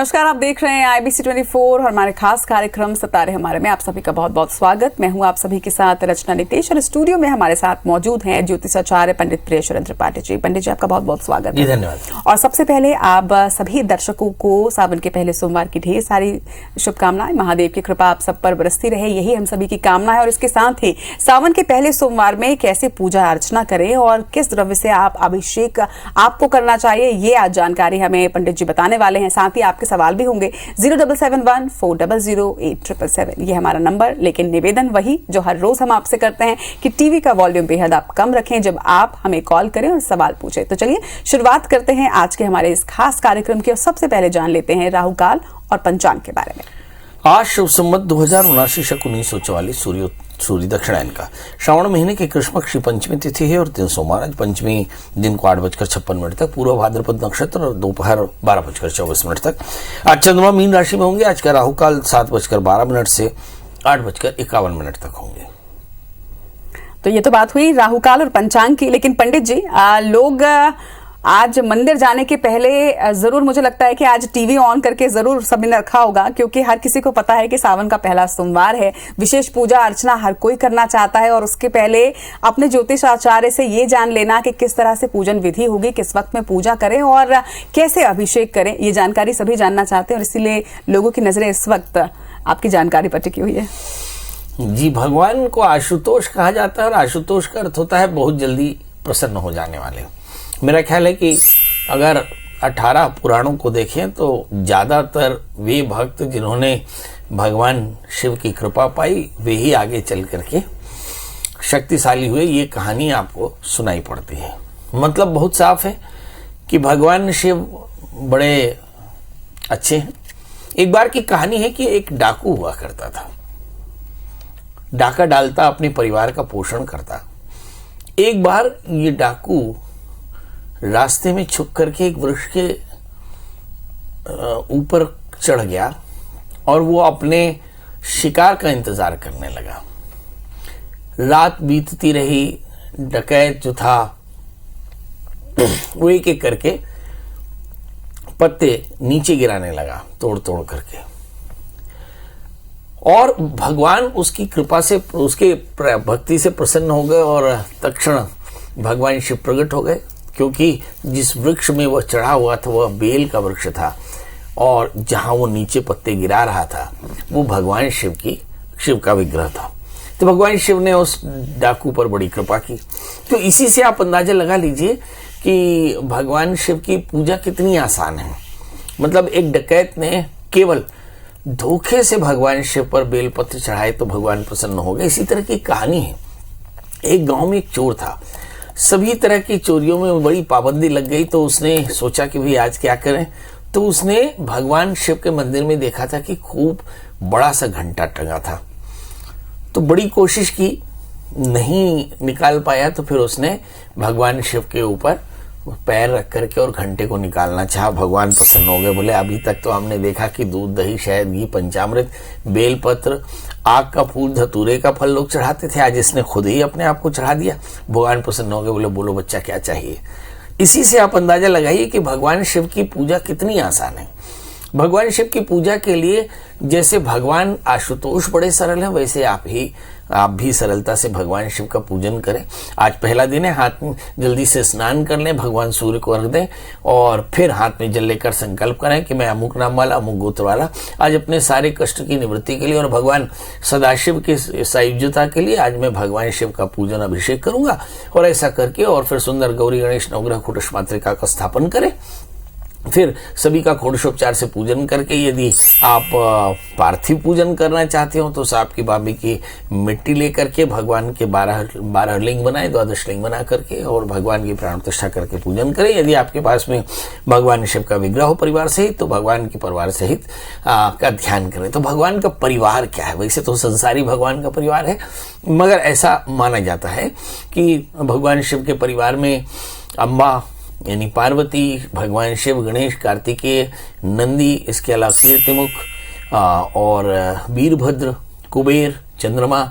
नमस्कार, आप देख रहे हैं IBC 24 और हमारे खास कार्यक्रम सितारे हमारे में आप सभी का बहुत बहुत स्वागत। मैं हूं आप सभी के साथ रचना नितेश और स्टूडियो में हमारे साथ मौजूद हैं ज्योतिषाचार्य पंडित प्रियेश्वर त्रिपाठी जी। पंडित जी, आपका बहुत बहुत स्वागत है। धन्यवाद। और सबसे पहले आप सभी दर्शकों को सावन के पहले सोमवार की ढेर सारी शुभकामनाएं। महादेव की कृपा आप सब पर बरसती रहे, यही हम सभी की कामना है। और इसके साथ ही सावन के पहले सोमवार में कैसे पूजा अर्चना करें और किस द्रव्य से आप अभिषेक आपको करना चाहिए, ये आज जानकारी हमें पंडित जी बताने वाले हैं। साथ ही आपके सवाल भी होंगे। 0771-400-8777 ये हमारा नंबर। लेकिन निवेदन वही जो हर रोज हम आपसे करते हैं कि टीवी का वॉल्यूम बेहद आप कम रखें जब आप हमें कॉल करें और सवाल पूछें। तो चलिए शुरुआत करते हैं आज के हमारे इस खास कार्यक्रम की और सबसे पहले जान लेते हैं राहु काल और पंचांग के बारे में। आज शुभ संवत 2079 शक 1944 सूर्य दक्षिणायन का श्रावण महीने की कृष्ण पक्ष पंचमी तिथि है और दिन सोमवार। आज पंचमी दिन को 8:56 तक, पूर्व भाद्रपद नक्षत्र और दोपहर 12:24 तक। आज चंद्रमा मीन राशि में होंगे। आज का राहु काल 7:12 से 8:51 तक होंगे। तो ये तो बात हुई राहु काल और पंचांग की। लेकिन पंडित जी, लोग आज मंदिर जाने के पहले जरूर, मुझे लगता है कि आज टीवी ऑन करके जरूर सभी ने रखा होगा, क्योंकि हर किसी को पता है कि सावन का पहला सोमवार है। विशेष पूजा अर्चना हर कोई करना चाहता है और उसके पहले अपने ज्योतिष आचार्य से ये जान लेना कि किस तरह से पूजन विधि होगी, किस वक्त में पूजा करें और कैसे अभिषेक करें, ये जानकारी सभी जानना चाहते हैं। और इसीलिए लोगों की नजरें इस वक्त आपकी जानकारी पर टिकी हुई है। जी, भगवान को आशुतोष कहा जाता है और आशुतोष का अर्थ होता है बहुत जल्दी प्रसन्न हो जाने वाले। मेरा ख्याल है कि अगर 18 पुराणों को देखें तो ज्यादातर वे भक्त जिन्होंने भगवान शिव की कृपा पाई वे ही आगे चल करके शक्तिशाली हुए, ये कहानी आपको सुनाई पड़ती है। मतलब बहुत साफ है कि भगवान शिव बड़े अच्छे हैं। एक बार की कहानी है कि एक डाकू हुआ करता था। डाका डालता, अपने परिवार का पोषण करता। एक बार ये डाकू रास्ते में छुप करके एक वृक्ष के ऊपर चढ़ गया और वो अपने शिकार का इंतजार करने लगा। रात बीतती रही, डकैत जो था वो एक एक करके पत्ते नीचे गिराने लगा, तोड़ तोड़ करके। और भगवान उसकी कृपा से, उसके भक्ति से प्रसन्न हो गए और तत्क्षण भगवान शिव प्रकट हो गए, क्योंकि जिस वृक्ष में वह चढ़ा हुआ था वह बेल का वृक्ष था और जहां वो नीचे पत्ते गिरा रहा था वो भगवान शिव का विग्रह था। तो भगवान शिव ने उस डाकू पर बड़ी कृपा की। तो इसी से आप अंदाजा लगा लीजिए कि भगवान शिव की पूजा कितनी आसान है। मतलब एक डकैत ने केवल धोखे से भगवान शिव पर बेलपत्र चढ़ाए तो भगवान प्रसन्न हो गए। इसी तरह की कहानी है। एक गांव में एक चोर था। सभी तरह की चोरियों में बड़ी पाबंदी लग गई, तो उसने सोचा कि भाई आज क्या करें। तो उसने भगवान शिव के मंदिर में देखा था कि खूब बड़ा सा घंटा टंगा था। तो बड़ी कोशिश की, नहीं निकाल पाया। तो फिर उसने भगवान शिव के ऊपर पैर रख करके और घंटे को निकालना चाहा। भगवान प्रसन्न हो गए। बोले अभी तक तो हमने देखा कि दूध, दही, शहद, घी, पंचामृत, बेलपत्र, आग का फूल, धतूरे का फल लोग चढ़ाते थे, आज इसने खुद ही अपने आप को चढ़ा दिया। भगवान प्रसन्न हो गए। बोले बोलो बच्चा क्या चाहिए। इसी से आप अंदाजा लगाइए कि भगवान शिव की पूजा कितनी आसान है। भगवान शिव की पूजा के लिए जैसे भगवान आशुतोष बड़े सरल हैं, वैसे आप भी सरलता से भगवान शिव का पूजन करें। आज पहला दिन है, हाथ में जल्दी से स्नान कर लें, भगवान सूर्य को अर्घ दें और फिर हाथ में जल लेकर संकल्प करें कि मैं अमुक नाम वाला, अमुक गोत्र वाला, आज अपने सारे कष्ट की निवृत्ति के लिए और भगवान सदाशिव की सायुज्यता के लिए आज मैं भगवान शिव का पूजन अभिषेक करूंगा। और ऐसा करके और फिर सुंदर गौरी गणेश नवग्रह कुटुश मातृका का स्थापन करें। फिर सभी का षोडशोपचार से पूजन करके, यदि आप पार्थिव पूजन करना चाहते हो तो सांप की बाबी की मिट्टी लेकर के भगवान के 12 लिंग बनाए, 12 लिंग बना करके और भगवान की प्राण प्रतिष्ठा करके पूजन करें। यदि आपके पास में भगवान शिव का विग्रह हो परिवार सहित तो भगवान के परिवार सहित का ध्यान करें। तो भगवान का परिवार क्या है? वैसे तो संसारी भगवान का परिवार है, मगर ऐसा माना जाता है कि भगवान शिव के परिवार में अम्बा यानी पार्वती, भगवान शिव, गणेश, कार्तिकेय, नंदी, इसके अलावा कीर्तिमुख और वीरभद्र, कुबेर, चंद्रमा,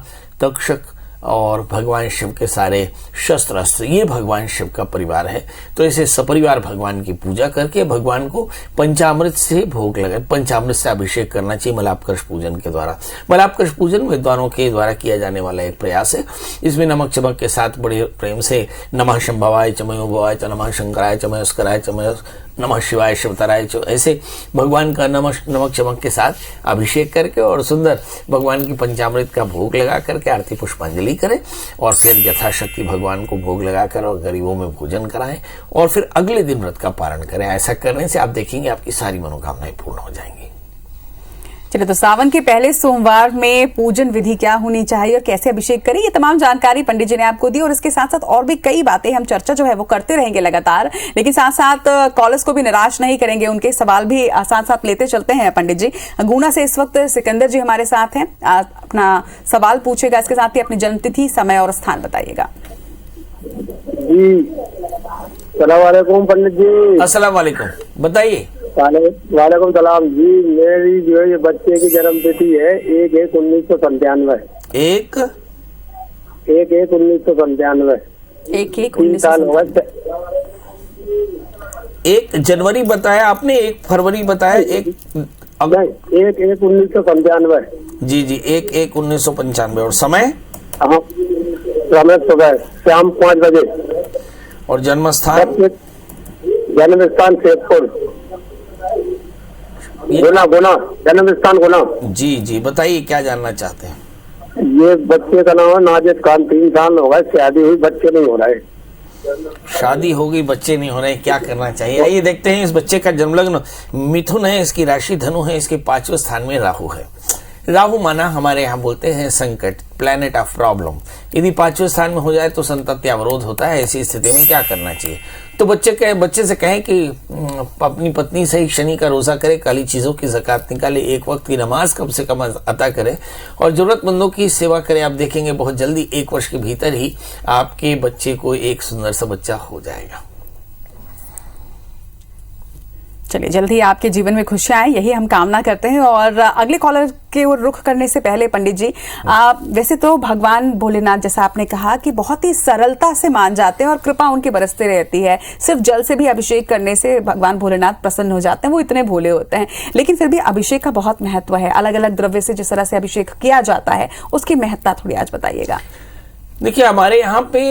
तक्षक, और भगवान शिव के सारे शस्त्र अस्त्र, ये भगवान शिव का परिवार है। तो ऐसे सपरिवार भगवान की पूजा करके भगवान को पंचामृत से भोग लगा, पंचामृत से अभिषेक करना चाहिए मलापकर्ष पूजन के द्वारा। मलापकर्ष पूजन विद्वानों के द्वारा किया जाने वाला एक प्रयास है। इसमें नमक चमक के साथ बड़े प्रेम से नमः शंभवाय चमयो भवाय च, नमः शंकराय चमयस्कराय चमय, नमः शिवाय शिवतराय च, ऐसे भगवान का नमक चमक के साथ अभिषेक करके और सुंदर भगवान की पंचामृत का भोग लगा करके आरती पुष्पांजलि करें और फिर यथाशक्ति भगवान को भोग लगाकर और गरीबों में भोजन कराएं और फिर अगले दिन व्रत का पारण करें। ऐसा करने से आप देखेंगे आपकी सारी मनोकामनाएं पूर्ण हो जाएंगी। चलिए, तो सावन के पहले सोमवार में पूजन विधि क्या होनी चाहिए और कैसे अभिषेक करें, ये तमाम जानकारी पंडित जी ने आपको दी और इसके साथ साथ और भी कई बातें हम चर्चा जो है वो करते रहेंगे लगातार, लेकिन साथ साथ कॉलर्स को भी निराश नहीं करेंगे, उनके सवाल भी साथ साथ लेते चलते हैं। पंडित जी गुना से इस वक्त सिकंदर जी हमारे साथ हैं, अपना सवाल पूछेगा, इसके साथ ही अपनी जन्मतिथि, समय और स्थान बताइएगा। जी सलाम पंडित जी। अस्सलाम वालेकुम, बताइए। वालेकुम सलाम जी। मेरी जो है ये बच्चे की जन्म तिथि है 1/1/1997। 1/1/1997। 3 साल हो गए। 1 जनवरी बताया आपने, 1 फरवरी बताया, 1/1/1997। जी जी, 1/1/1995। और समय? हाँ, समय सुबह शाम 5 बजे। और जन्म स्थान? जन्म स्थान शेखपुर, गुना, जन्म स्थान गुना। जी जी, बताइए क्या जानना चाहते हैं। ये बच्चे का नाम है नाजिद खान। 3 साल हो गए, शादी हुई, बच्चे नहीं हो रहे। शादी हो गई, बच्चे नहीं हो रहे, क्या करना चाहिए? आइए देखते हैं। इस बच्चे का जन्म लग्न मिथुन है, इसकी राशि धनु है, इसके 5वें स्थान में राहु है। राहु माना हमारे यहाँ बोलते हैं संकट, प्लैनेट ऑफ प्रॉब्लम। यदि 5वें स्थान में हो जाए तो संतति अवरोध होता है। ऐसी स्थिति में क्या करना चाहिए? तो बच्चे से कहें कि अपनी पत्नी से शनि का रोजा करे, काली चीजों की ज़कात निकाले, 1 वक्त की नमाज कम से कम अता करे और जरूरतमंदों की सेवा करें। आप देखेंगे बहुत जल्दी 1 वर्ष के भीतर ही आपके बच्चे को एक सुंदर सा बच्चा हो जाएगा। चलिए, जल्दी आपके जीवन में खुशियां आए, यही हम कामना करते हैं। और अगले कॉलर के ओर रुख करने से पहले पंडित जी, वैसे तो भगवान भोलेनाथ, जैसा आपने कहा कि बहुत ही सरलता से मान जाते हैं और कृपा उनकी बरसती रहती है। सिर्फ जल से भी अभिषेक करने से भगवान भोलेनाथ प्रसन्न हो जाते हैं, वो इतने भोले होते हैं। लेकिन फिर भी अभिषेक का बहुत महत्व है। अलग अलग द्रव्य से जिस तरह से अभिषेक किया जाता है उसकी महत्ता थोड़ी आज बताइएगा। देखिए, हमारे यहाँ पे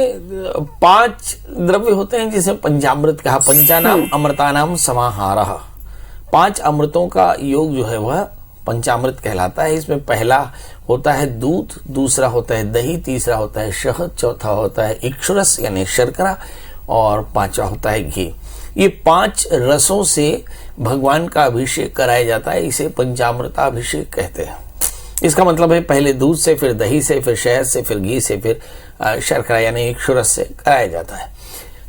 5 द्रव्य होते हैं जिसे पंचामृत कहा। पंचानाम अमृतानाम समाहारः। 5 अमृतों का योग जो है वह पंचामृत कहलाता है। इसमें पहला होता है दूध, दूसरा होता है दही, तीसरा होता है शहद, चौथा होता है इक्षुरस यानी शर्करा और 5वां होता है घी। ये 5 रसों से भगवान का अभिषेक कराया जाता है। इसे पंचामृताभिषेक कहते हैं। इसका मतलब है पहले दूध से, फिर दही से, फिर शहद से, फिर घी से, फिर शर्करा यानी इक्षुरस से कराया जाता है।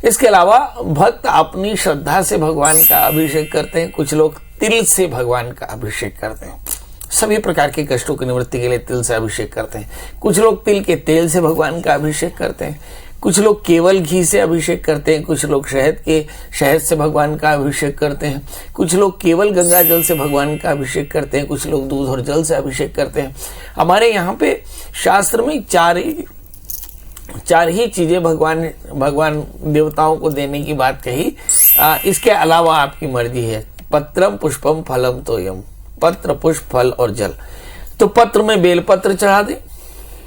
इसके अलावा भक्त अपनी श्रद्धा से भगवान का अभिषेक करते हैं। कुछ लोग तिल से भगवान का अभिषेक करते हैं। सभी प्रकार के कष्टों की निवृत्ति के लिए तिल से अभिषेक करते हैं। कुछ लोग तिल के तेल से भगवान का अभिषेक करते हैं। कुछ लोग केवल घी से अभिषेक करते हैं। कुछ लोग शहद से भगवान का अभिषेक करते हैं। कुछ लोग केवल गंगा जल से भगवान का अभिषेक करते हैं। कुछ लोग दूध और जल से अभिषेक करते हैं। हमारे यहाँ पे शास्त्र में चार ही चीजें भगवान देवताओं को देने की बात कही। इसके अलावा आपकी मर्जी है। पत्रम पुष्पम फलम तोयम। पत्र, पुष्प, फल और जल। तो पत्र में बेलपत्र चढ़ा दें,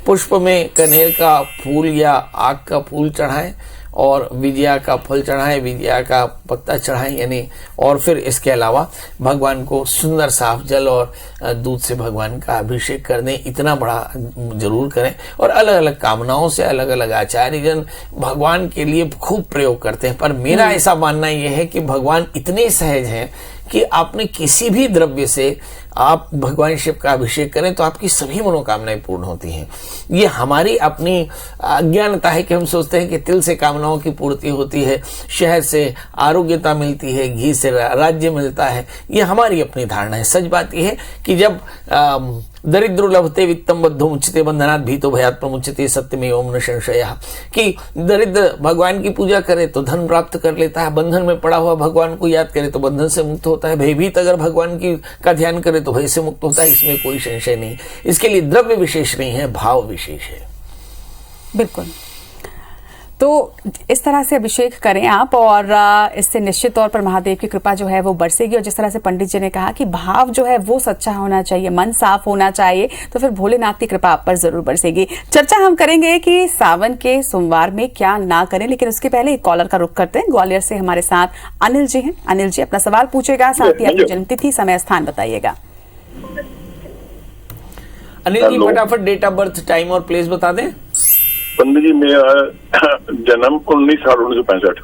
पुष्प में कनेर का फूल या आक का फूल चढ़ाएं और विजया का फल चढ़ाएं, विजया का पत्ता चढ़ाएं यानी। और फिर इसके अलावा भगवान को सुंदर साफ जल और दूध से भगवान का अभिषेक कर दें। इतना बड़ा जरूर करें। और अलग अलग कामनाओं से अलग अलग आचार्यजन भगवान के लिए खूब प्रयोग करते हैं। पर मेरा ऐसा मानना यह है कि भगवान इतने सहज हैं कि आपने किसी भी द्रव्य से आप भगवान शिव का अभिषेक करें तो आपकी सभी मनोकामनाएं पूर्ण होती हैं। ये हमारी अपनी अज्ञानता है कि हम सोचते हैं कि तिल से कामनाओं की पूर्ति होती है, शहद से आरोग्यता मिलती है, घी से राज्य मिलता है। ये हमारी अपनी धारणा है। सच बात यह है कि जब दरिद्र लभते वित्तम बद्धो मुच्यते बंधनात् भीतो भयात् प्रमुच्यते सत्यमेव ओम न संशयः, कि दरिद्र भगवान की पूजा करे तो धन प्राप्त कर लेता है, बंधन में पड़ा हुआ भगवान को याद करे तो बंधन से मुक्त होता है, भयभीत अगर भगवान का ध्यान करे तो भय से मुक्त होता है। इसमें कोई संशय नहीं। इसके लिए द्रव्य विशेष नहीं है, भाव विशेष है। बिल्कुल। तो इस तरह से अभिषेक करें आप, और इससे निश्चित तौर पर महादेव की कृपा जो है वो बरसेगी। और जिस तरह से पंडित जी ने कहा कि भाव जो है वो सच्चा होना चाहिए, मन साफ होना चाहिए, तो फिर भोलेनाथ की कृपा आप पर जरूर बरसेगी। चर्चा हम करेंगे कि सावन के सोमवार में क्या ना करें, लेकिन उसके पहले एक कॉलर का रुख करते हैं। ग्वालियर से हमारे साथ अनिल जी हैं। अनिल जी अपना सवाल पूछेगा, साथ ही अपनी जन्मतिथि, समय, स्थान बताइएगा। अनिल जी फटाफट डेट ऑफ बर्थ, टाइम और प्लेस बता दें। पंडित जी, मेरा जन्म 19/8/1965।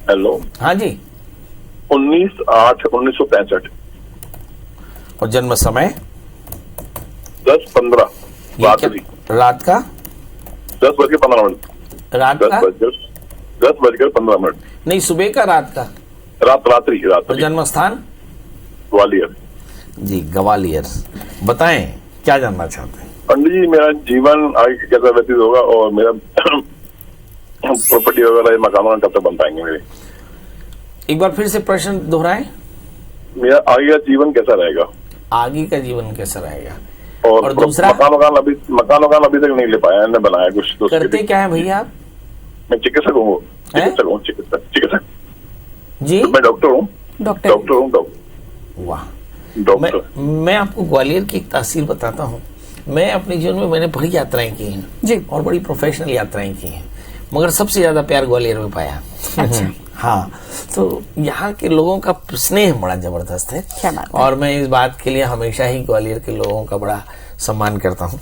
हेलो। हाँ जी। 19/8/1965। और जन्म समय 10:15 रात का 10:15। रात का 10:15। नहीं, सुबह का, रात का? रात्रि। और जन्म स्थान? ग्वालियर जी, ग्वालियर। बताएं क्या जानना चाहते हैं। पंडित जी, मेरा जीवन आगे कैसा व्यतीत होगा और मेरा प्रॉपर्टी वगैरह मकान कब तक बन पाएंगे मेरे? एक बार फिर से प्रश्न दोहराएं। मेरा आगे का जीवन कैसा रहेगा? आगे का जीवन कैसा रहेगा? और दूसरा? मकान अभी तक नहीं ले पाया, मैंने बनाया कुछ तो। करते क्या है भैया आप? मैं चिकित्सक हूँ। चिकित्सक जी, मैं डॉक्टर हूँ। डॉक्टर। वाह। डॉक्टर। मैं आपको ग्वालियर की एक तहसील बताता हूँ। मैं अपने जीवन में मैंने बड़ी यात्राएं की हैं जी, और बड़ी प्रोफेशनल यात्राएं की हैं, मगर सबसे ज्यादा प्यार ग्वालियर में पाया। अच्छा। हाँ, तो यहाँ के लोगों का स्नेह बड़ा जबरदस्त है। क्या बात है। और मैं इस बात के लिए हमेशा ही ग्वालियर के लोगों का बड़ा सम्मान करता हूँ।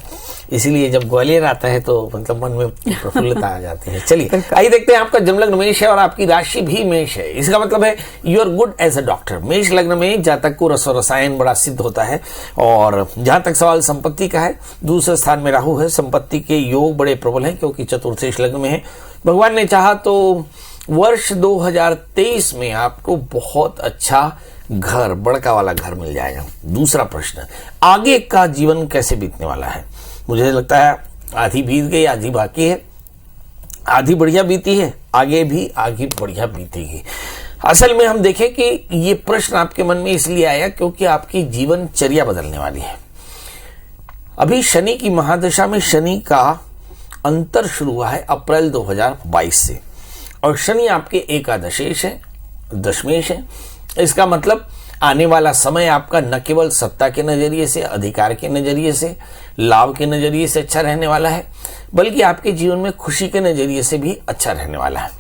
इसीलिए जब ग्वालियर आता है तो मतलब मन में प्रफुल्लता आ जाती है। चलिए आइए देखते हैं। आपका जन्म लग्न मेष है और आपकी राशि भी मेष है। इसका मतलब है you are good as a doctor. मेष लग्न में जातक को रस और रसायन बड़ा सिद्ध होता है। और जहां तक सवाल संपत्ति का है, दूसरे स्थान में राहु है। संपत्ति के योग बड़े प्रबल हैं क्योंकि चतुर्थेश लग्न में है। भगवान ने चाहा तो वर्ष 2023 में आपको बहुत अच्छा घर, बड़का वाला घर मिल जाएगा। दूसरा प्रश्न, आगे का जीवन कैसे बीतने वाला है? मुझे लगता है आधी बीत गई, आधी बाकी है। आधी बढ़िया बीती है, आगे बढ़िया बीतेगी। असल में हम देखें कि ये प्रश्न आपके मन में इसलिए आया क्योंकि आपकी जीवनचर्या बदलने वाली है। अभी शनि की महादशा में शनि का अंतर शुरू हुआ है अप्रैल 2022 से, और शनि आपके एकादशेश है, दशमेश है। इसका मतलब आने वाला समय आपका न केवल सत्ता के नजरिए से, अधिकार के नजरिए से, लाभ के नजरिए से अच्छा रहने वाला है, बल्कि आपके जीवन में खुशी के नजरिए से भी अच्छा रहने वाला है।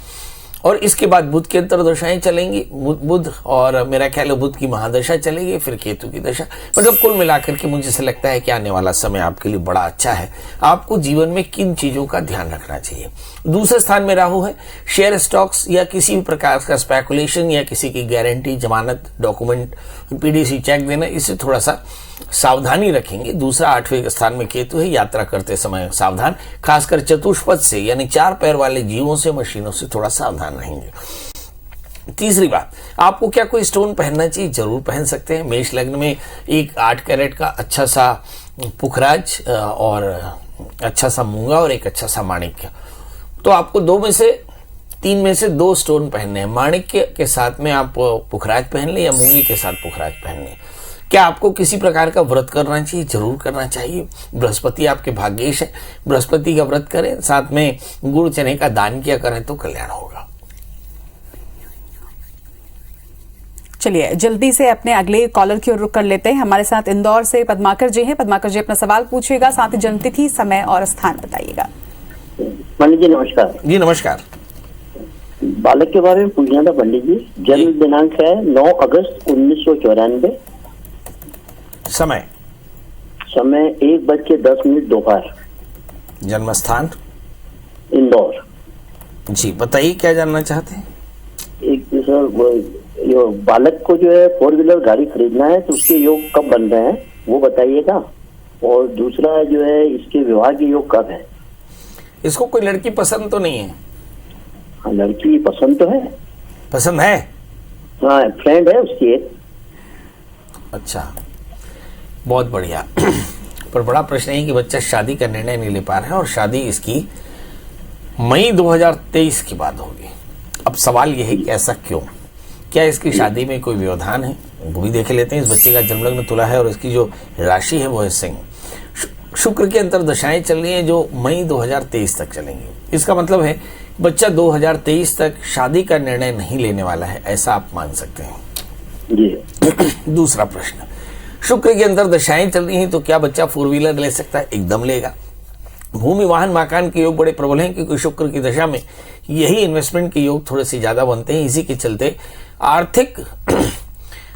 और इसके बाद बुध की अंतर्दशाएं चलेंगी। बुध और मेरा ख्याल है बुध की महादशा चलेगी, फिर केतु की दशा। मतलब कुल मिलाकर के मुझे से लगता है कि आने वाला समय आपके लिए बड़ा अच्छा है। आपको जीवन में किन चीजों का ध्यान रखना चाहिए? दूसरे स्थान में राहु है। शेयर, स्टॉक्स या किसी भी प्रकार का स्पेकुलेशन या किसी की गारंटी, जमानत, डॉक्यूमेंट, पीडीसी चेक देना, इससे थोड़ा सा सावधानी रखेंगे। दूसरा 8वें स्थान में केतु है। यात्रा करते समय सावधान, खासकर चतुष्पद से यानी 4 पैर वाले जीवों से, मशीनों से थोड़ा सावधान रहेंगे। तीसरी बात, आपको क्या कोई स्टोन पहनना चाहिए? जरूर पहन सकते हैं। मेष लग्न में एक 8 कैरेट का अच्छा सा पुखराज और अच्छा सा मूंगा और एक अच्छा सा माणिक्य। तो आपको 3 में से 2 स्टोन पहनने हैं। माणिक्य के साथ में आप पुखराज पहन लें या मूंगी के साथ पुखराज पहन लें। क्या आपको किसी प्रकार का व्रत करना चाहिए? जरूर करना चाहिए। बृहस्पति आपके भाग्येश है, बृहस्पति का व्रत करें, साथ में गुड़ चने का दान किया करें तो कल्याण होगा। चलिए जल्दी से अपने अगले कॉलर की ओर रुख कर लेते हैं। हमारे साथ इंदौर से पद्माकर जी हैं। पद्माकर जी अपना सवाल पूछिएगा, साथ ही जन्मतिथि, समय और स्थान बताइएगा। पंडित जी नमस्कार। जी नमस्कार। बालक के बारे में पूछना था पंडित जी। जन्म दिनांक है 9 अगस्त 1994। समय 1:10 दोपहर। जन्म स्थान इंदौर। जी बताइए क्या जानना चाहते हैं? एक सर, यो बालक को जो है 4 व्हीलर गाड़ी खरीदना है, तो उसके योग कब बन रहे हैं वो बताइएगा। और दूसरा जो है इसके विवाह के योग कब है? इसको कोई लड़की पसंद तो नहीं है? हाँ, लड़की पसंद तो है। पसंद है? हाँ, फ्रेंड है उसकी एक। अच्छा, बहुत बढ़िया। पर बड़ा प्रश्न है कि बच्चा शादी का निर्णय नहीं ले पा रहा है और शादी इसकी मई 2023 के बाद होगी। अब सवाल यह है कि ऐसा क्यों? क्या इसकी शादी में कोई व्यवधान है? वो भी देख लेते हैं। इस बच्चे का जन्म लग्न तुला है और इसकी जो राशि है वो है सिंह। शुक्र की अंतर्दशाएं चल रही हैं जो मई 2023 तक चलेंगी। इसका मतलब है बच्चा 2023 तक शादी का निर्णय नहीं लेने वाला है, ऐसा आप मान सकते हैं जी। दूसरा प्रश्न, शुक्र की अंतर्दशाएं चल रही हैं तो क्या बच्चा 4 व्हीलर ले सकता है? एकदम लेगा। भूमि वाहन मकान के योग बड़े प्रबल हैं क्योंकि शुक्र की दशा में यही इन्वेस्टमेंट के योग थोड़े से ज्यादा बनते हैं। इसी के चलते आर्थिक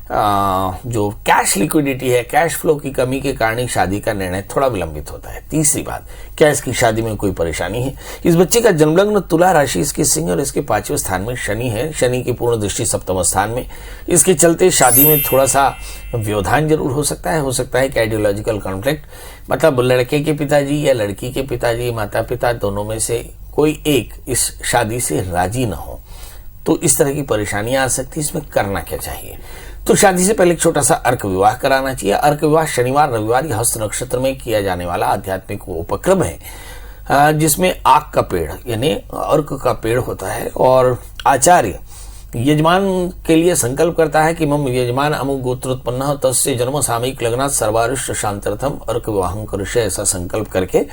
जो कैश लिक्विडिटी है, कैश फ्लो की कमी के कारण ही शादी का निर्णय थोड़ा विलंबित होता है। तीसरी बात, क्या इसकी शादी में कोई परेशानी है? इस बच्चे का जन्मलग्न तुला राशि, इसके सिंह और इसके 5वें स्थान में शनि है। शनि की पूर्ण दृष्टि 7वें स्थान में, इसके चलते शादी में थोड़ा सा व्यवधान जरूर हो सकता है कि आइडियोलॉजिकल कॉन्फ्लिक्ट, मतलब लड़के के पिताजी या लड़की के पिताजी, माता पिता दोनों में से कोई एक इस शादी से राजी ना हो, तो इस तरह की परेशानियां आ सकती है। इसमें करना क्या चाहिए? तो शादी से पहले एक छोटा सा अर्क विवाह कराना चाहिए। अर्क विवाह शनिवार रविवार या हस्त नक्षत्र में किया जाने वाला आध्यात्मिक उपक्रम है जिसमें आक का पेड़ यानी अर्क का पेड़ होता है और आचार्य यजमान के लिए संकल्प करता है कि मम यजमान अमुक गोत्रोत्पन्न तस्य जन्म सामयिक लग्नात् सर्वारिष्ट शांत्यर्थम अर्क विवाहं करिष्ये, ऐसा संकल्प करके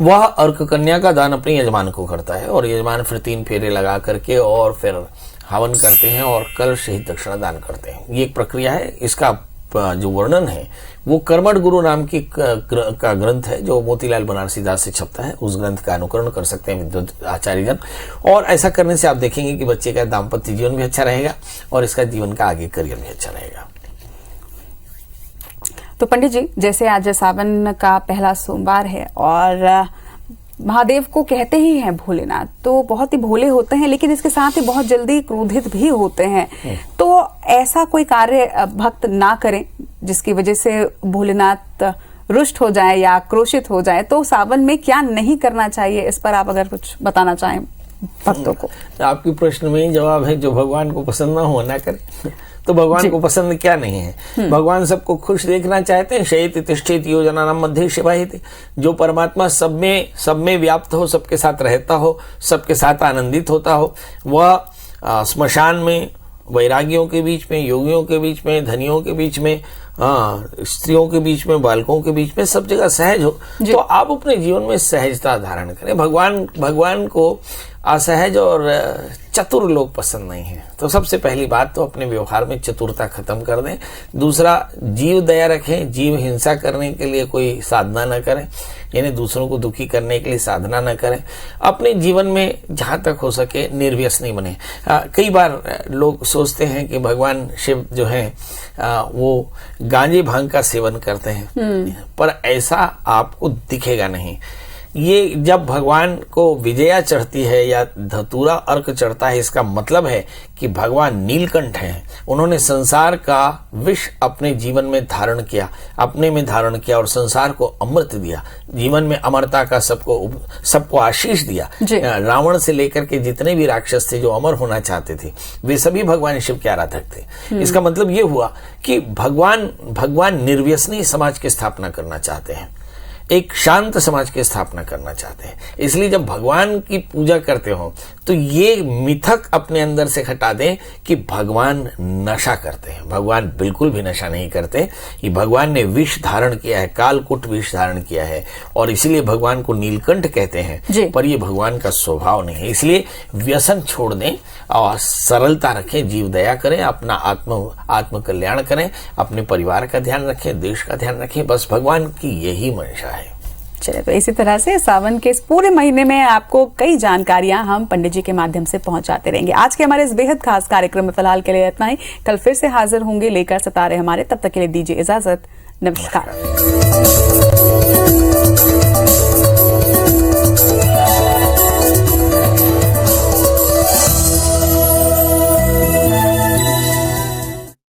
वह अर्क कन्या का दान अपने यजमान को करता है और यजमान फिर 3 फेरे लगा करके और फिर हवन करते हैं और कलश सहित दक्षिणा दान करते हैं। ये एक प्रक्रिया है। इसका जो वर्णन है वो कर्मठ गुरु नाम की का ग्रंथ है जो मोतीलाल बनारसी दास से छपता है। उस ग्रंथ का अनुकरण कर सकते हैं विद्वत आचार्यगण, और ऐसा करने से आप देखेंगे कि बच्चे का दाम्पत्य जीवन भी अच्छा रहेगा और इसका जीवन का आगे करियर भी अच्छा रहेगा। तो पंडित जी, जैसे आज सावन का पहला सोमवार है और महादेव को कहते ही हैं भोलेनाथ, तो बहुत ही भोले होते हैं लेकिन इसके साथ ही बहुत जल्दी क्रोधित भी होते हैं। तो ऐसा कोई कार्य भक्त ना करें जिसकी वजह से भोलेनाथ रुष्ट हो जाए या आक्रोशित हो जाए, तो सावन में क्या नहीं करना चाहिए, इस पर आप अगर कुछ बताना चाहें भक्तों को। आपके प्रश्न में ही जवाब है, जो भगवान को पसंद ना हो ना करे। तो भगवान को पसंद क्या नहीं है? भगवान सबको खुश देखना चाहते हैं। शयति तिष्ठित योजनानां मध्ये शिवायते, जो परमात्मा सब में व्याप्त हो, सबके साथ रहता हो, सबके साथ आनंदित होता हो, वह स्मशान में वैरागियों के बीच में, योगियों के बीच में, धनियों के बीच में, स्त्रियों के बीच में, बालकों के बीच में, सब जगह सहज हो। तो आप अपने जीवन में सहजता धारण करें। भगवान को असहज और चतुर लोग पसंद नहीं है। तो सबसे पहली बात तो अपने व्यवहार में चतुरता खत्म कर दें। दूसरा, जीव दया रखें। जीव हिंसा करने के लिए कोई साधना न करें, यानी दूसरों को दुखी करने के लिए साधना न करें। अपने जीवन में जहां तक हो सके निर्व्यसनी बने। कई बार लोग सोचते हैं कि भगवान शिव जो है वो गांजे भांग का सेवन करते हैं, पर ऐसा आपको दिखेगा नहीं। ये जब भगवान को विजया चढ़ती है या धतूरा अर्क चढ़ता है, इसका मतलब है कि भगवान नीलकंठ हैं। उन्होंने संसार का विष अपने जीवन में धारण किया, अपने में धारण किया और संसार को अमृत दिया, जीवन में अमरता का सबको आशीष दिया। रावण से लेकर के जितने भी राक्षस थे जो अमर होना चाहते थे, वे सभी भगवान शिव के आराधक थे। इसका मतलब ये हुआ कि भगवान निर्व्यसनी समाज की स्थापना करना चाहते हैं, एक शांत समाज की स्थापना करना चाहते हैं। इसलिए जब भगवान की पूजा करते हो तो ये मिथक अपने अंदर से हटा दें कि भगवान नशा करते हैं। भगवान बिल्कुल भी नशा नहीं करते। ये भगवान ने विष धारण किया है, कालकूट विष धारण किया है, और इसलिए भगवान को नीलकंठ कहते हैं, पर ये भगवान का स्वभाव नहीं है। इसलिए व्यसन छोड़ दें और सरलता रखें, जीव दया करें, अपना आत्म कल्याण करें, अपने परिवार का ध्यान रखें, देश का ध्यान रखें। बस भगवान की यही मंशा है। चलिए, तो इसी तरह से सावन के इस पूरे महीने में आपको कई जानकारियां हम पंडित जी के माध्यम से पहुंचाते रहेंगे। आज के हमारे इस बेहद खास कार्यक्रम में फिलहाल के लिए इतना ही। कल फिर से हाजिर होंगे लेकर सितारे हमारे, तब तक के लिए दीजिए इजाजत। नमस्कार।